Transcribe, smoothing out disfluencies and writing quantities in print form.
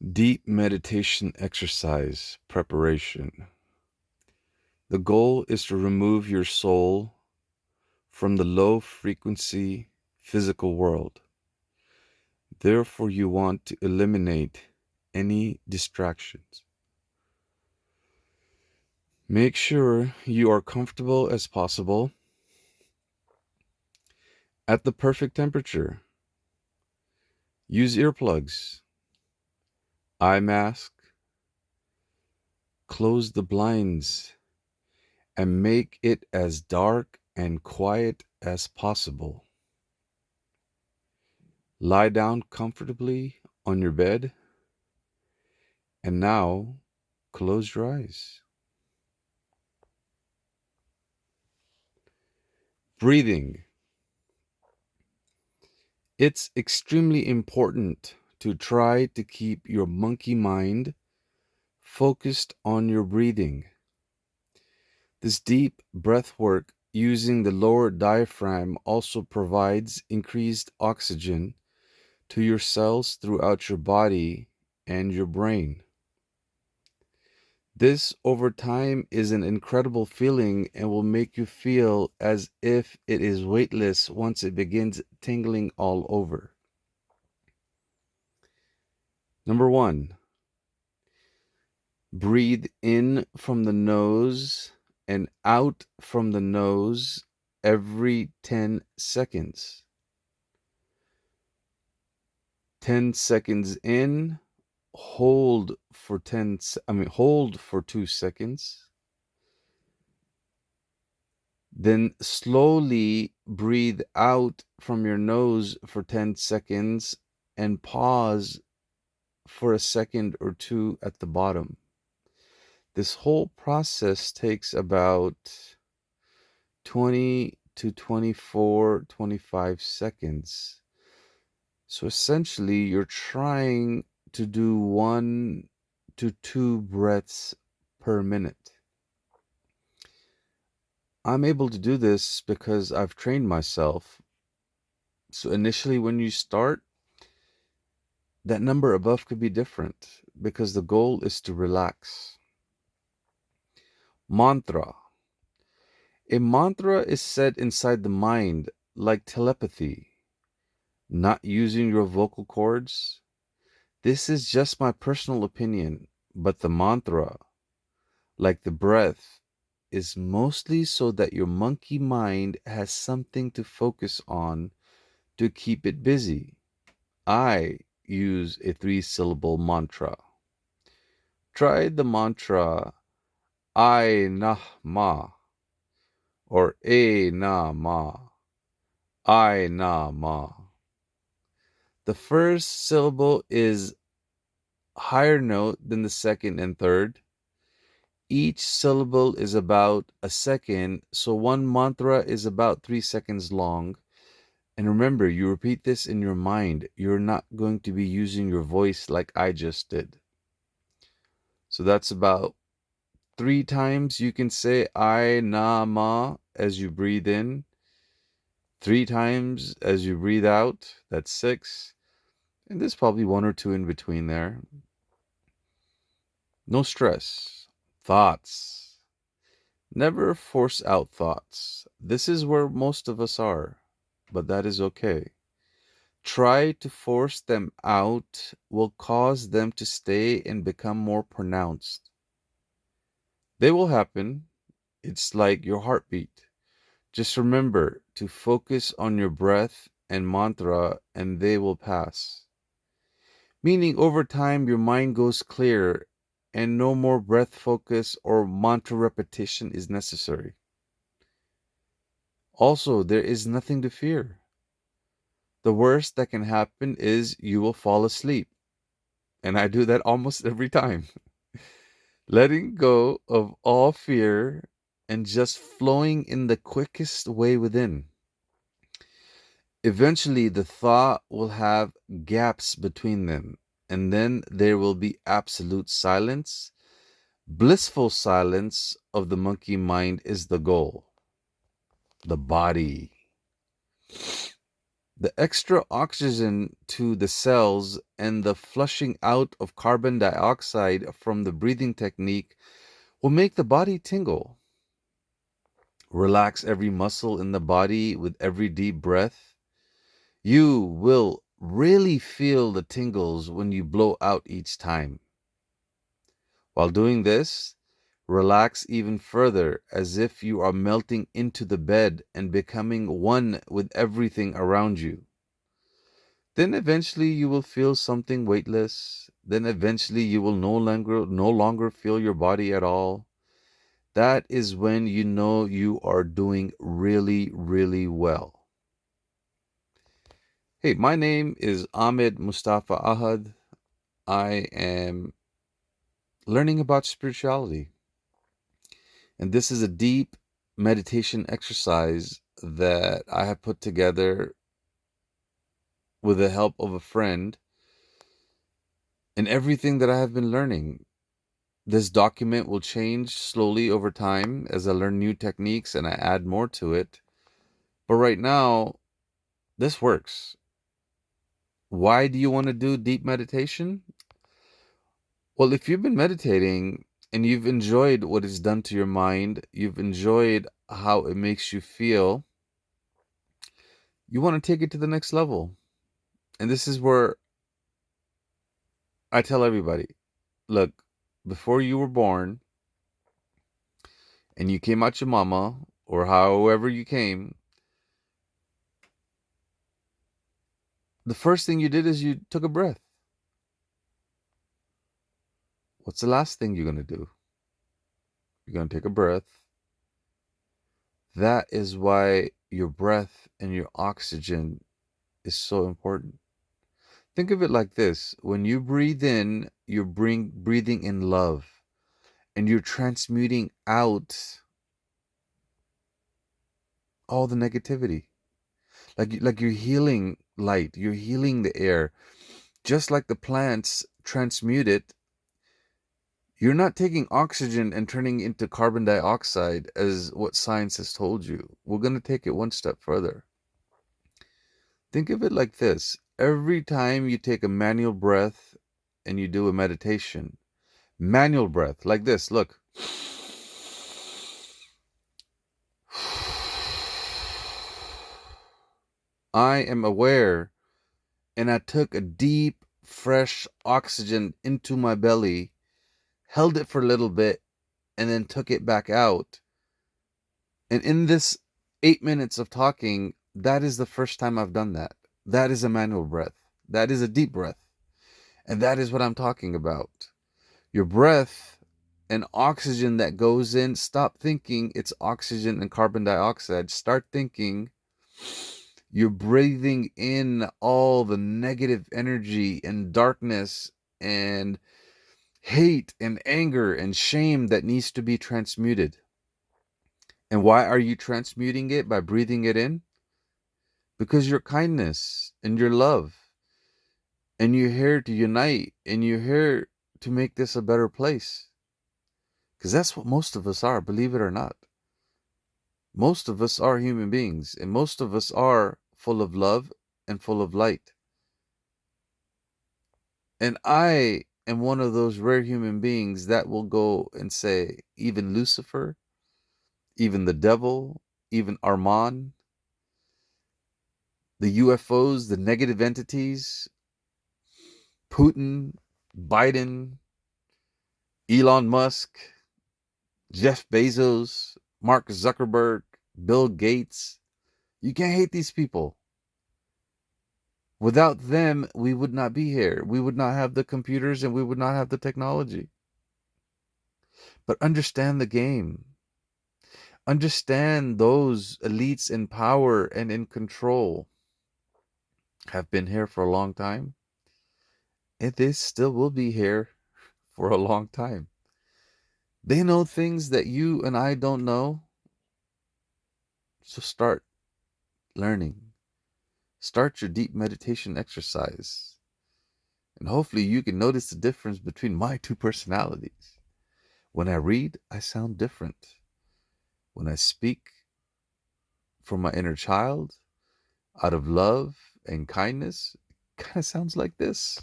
Deep meditation exercise preparation. The goal is to remove your soul from the low frequency physical world. Therefore, you want to eliminate any distractions. Make sure you are comfortable as possible at the perfect temperature. Use earplugs, eye mask, close the blinds, and make it as dark and quiet as possible. Lie down comfortably on your bed, and now close your eyes. Breathing. It's extremely important to try to keep your monkey mind focused on your breathing. This deep breath work using the lower diaphragm also provides increased oxygen to your cells throughout your body and your brain. This over time is an incredible feeling and will make you feel as if it is weightless once it begins tingling all over. Number 1, breathe in from the nose and out from the nose every 10 seconds. 10 seconds in, hold for 2 seconds. Then slowly breathe out from your nose for 10 seconds and pause for a second or two at the bottom. This whole process takes about 20 to 24, 25 seconds. So essentially, you're trying to do 1 to 2 breaths per minute. I'm able to do this because I've trained myself. So initially, when you start, that number above could be different because the goal is to relax. Mantra. A mantra is said inside the mind like telepathy, not using your vocal cords. This is just my personal opinion, but the mantra, like the breath, is mostly so that your monkey mind has something to focus on to keep it busy. I use a 3-syllable mantra. Try the mantra I nah ma or A na ma, I na ma. The first syllable is higher note than the second and third. Each syllable is about a second, so one mantra is about 3 seconds long. And remember, you repeat this in your mind. You're not going to be using your voice like I just did. So that's about 3 times you can say I na ma as you breathe in. 3 times as you breathe out. That's 6. And there's probably 1 or 2 in between there. No stress. Thoughts. Never force out thoughts. This is where most of us are, but that is okay. Try to force them out will cause them to stay and become more pronounced. They will happen. It's like your heartbeat. Just remember to focus on your breath and mantra, and they will pass. Meaning, over time, your mind goes clear and no more breath focus or mantra repetition is necessary. Also, there is nothing to fear. The worst that can happen is you will fall asleep. And I do that almost every time. Letting go of all fear and just flowing in the quickest way within. Eventually, the thought will have gaps between them, and then there will be absolute silence. Blissful silence of the monkey mind is the goal. The body. The extra oxygen to the cells and the flushing out of carbon dioxide from the breathing technique will make the body tingle. Relax every muscle in the body with every deep breath. You will really feel the tingles when you blow out each time. While doing this, relax even further as if you are melting into the bed and becoming one with everything around you. Then eventually you will feel something weightless. Then eventually you will no longer feel your body at all. That is when you know you are doing really, really well. Hey, my name is Ahmed Mustafa Ahad. I am learning about spirituality. And this is a deep meditation exercise that I have put together with the help of a friend and everything that I have been learning. This document will change slowly over time as I learn new techniques and I add more to it. But right now, this works. Why do you want to do deep meditation? Well, if you've been meditating and you've enjoyed what it's done to your mind, you've enjoyed how it makes you feel, you want to take it to the next level. And this is where I tell everybody, look, before you were born and you came out your mama or however you came, the first thing you did is you took a breath. What's the last thing you're going to do? You're going to take a breath. That is why your breath and your oxygen is so important. Think of it like this. When you breathe in, you're breathing in love and you're transmuting out all the negativity. Like you're healing light, you're healing the air. Just like the plants transmute it, you're not taking oxygen and turning it into carbon dioxide as what science has told you. We're going to take it one step further. Think of it like this. Every time you take a manual breath and you do a meditation, manual breath like this, look. I am aware, and I took a deep, fresh oxygen into my belly, held it for a little bit, and then took it back out. And in this 8 minutes of talking, that is the first time I've done that. That is a manual breath. That is a deep breath. And that is what I'm talking about. Your breath and oxygen that goes in, stop thinking it's oxygen and carbon dioxide. Start thinking you're breathing in all the negative energy and darkness and hate and anger and shame that needs to be transmuted. And why are you transmuting it by breathing it in? Because your kindness and your love, and you're here to unite, and you're here to make this a better place. Because that's what most of us are, believe it or not. Most of us are human beings, and most of us are full of love and full of light. And I am one of those rare human beings that will go and say, even Lucifer, even the devil, even Armand, the UFOs, the negative entities, Putin, Biden, Elon Musk, Jeff Bezos, Mark Zuckerberg, Bill Gates. You can't hate these people. Without them, we would not be here. We would not have the computers and we would not have the technology. But understand the game. Understand those elites in power and in control have been here for a long time. And they still will be here for a long time. They know things that you and I don't know. So start learning. Start your deep meditation exercise. And hopefully you can notice the difference between my two personalities. When I read, I sound different. When I speak from my inner child, out of love and kindness kind of sounds like this.